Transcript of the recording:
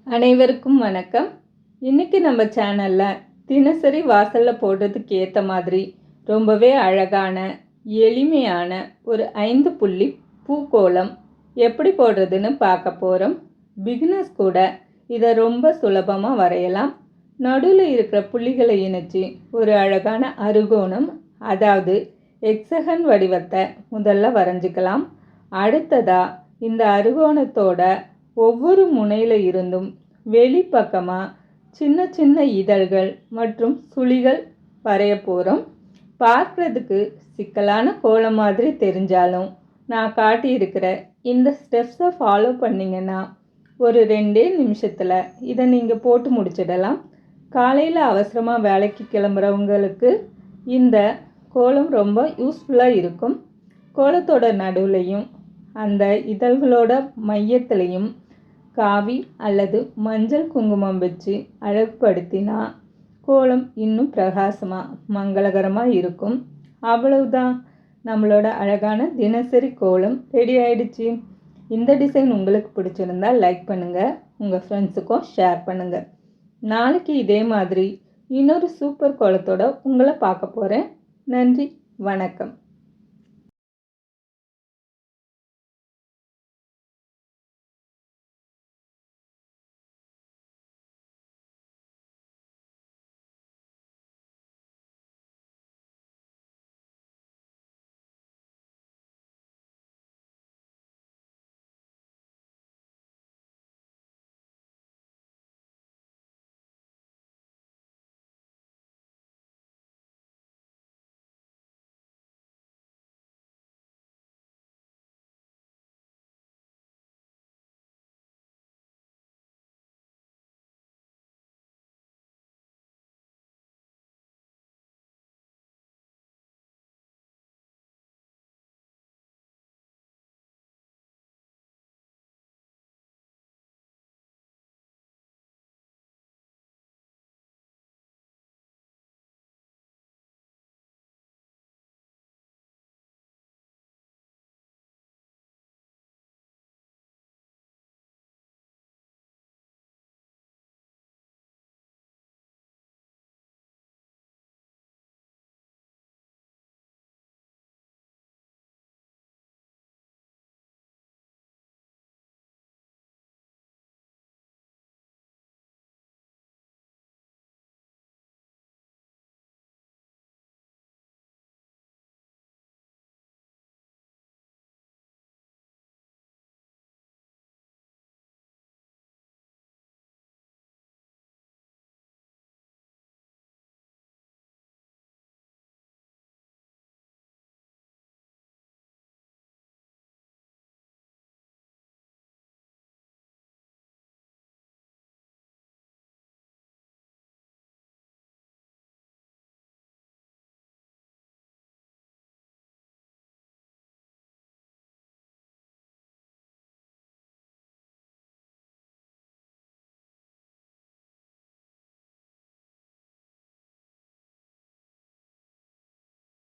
அனைவருக்கும் வணக்கம். இன்றைக்கி நம்ம சேனலில் தினசரி வாசலில் போடுறதுக்கு ஏற்ற மாதிரி ரொம்பவே அழகான எளிமையான ஒரு 5 புள்ளி பூக்கோலம் எப்படி போடுறதுன்னு பார்க்க போகிறோம். பிகினர்ஸ் கூட இதை ரொம்ப சுலபமாக வரையலாம். நடுவில் இருக்கிற புள்ளிகளை இணைச்சி ஒரு அழகான அறுகோணம், அதாவது எக்ஸகன் வடிவத்தை முதல்ல வரைஞ்சிக்கலாம். அடுத்ததாக இந்த அறுகோணத்தோட ஒவ்வொரு முனையில் இருந்தும் வெளிப்பக்கமாக சின்ன சின்ன இதழ்கள் மற்றும் சுழிகள் வரைய போகிறோம். பார்க்குறதுக்கு சிக்கலான கோலம் மாதிரி தெரிஞ்சாலும் நான் காட்டியிருக்கிற இந்த ஸ்டெப்ஸை ஃபாலோ பண்ணிங்கன்னா ஒரு 2 நிமிஷத்தில் இதை நீங்கள் போட்டு முடிச்சிடலாம். காலையில் அவசரமாக வேலைக்கு கிளம்புறவங்களுக்கு இந்த கோலம் ரொம்ப யூஸ்ஃபுல்லாக இருக்கும். கோலத்தோட நடுவுலையும் அந்த இதழ்களோட மையத்திலையும் காவி அல்லது மஞ்சள் குங்குமம் வச்சு அழகுபடுத்தினா கோலம் இன்னும் பிரகாசமாக மங்களகரமாக இருக்கும். அவ்வளவுதான், நம்மளோட அழகான தினசரி கோலம் ரெடி ஆயிடுச்சு. இந்த டிசைன் உங்களுக்கு பிடிச்சிருந்தால் லைக் பண்ணுங்கள், உங்கள் ஃப்ரெண்ட்ஸுக்கும் ஷேர் பண்ணுங்கள். நாளைக்கு இதே மாதிரி இன்னொரு சூப்பர் கோலத்தோட உங்களை பார்க்க போகிறேன். நன்றி, வணக்கம்.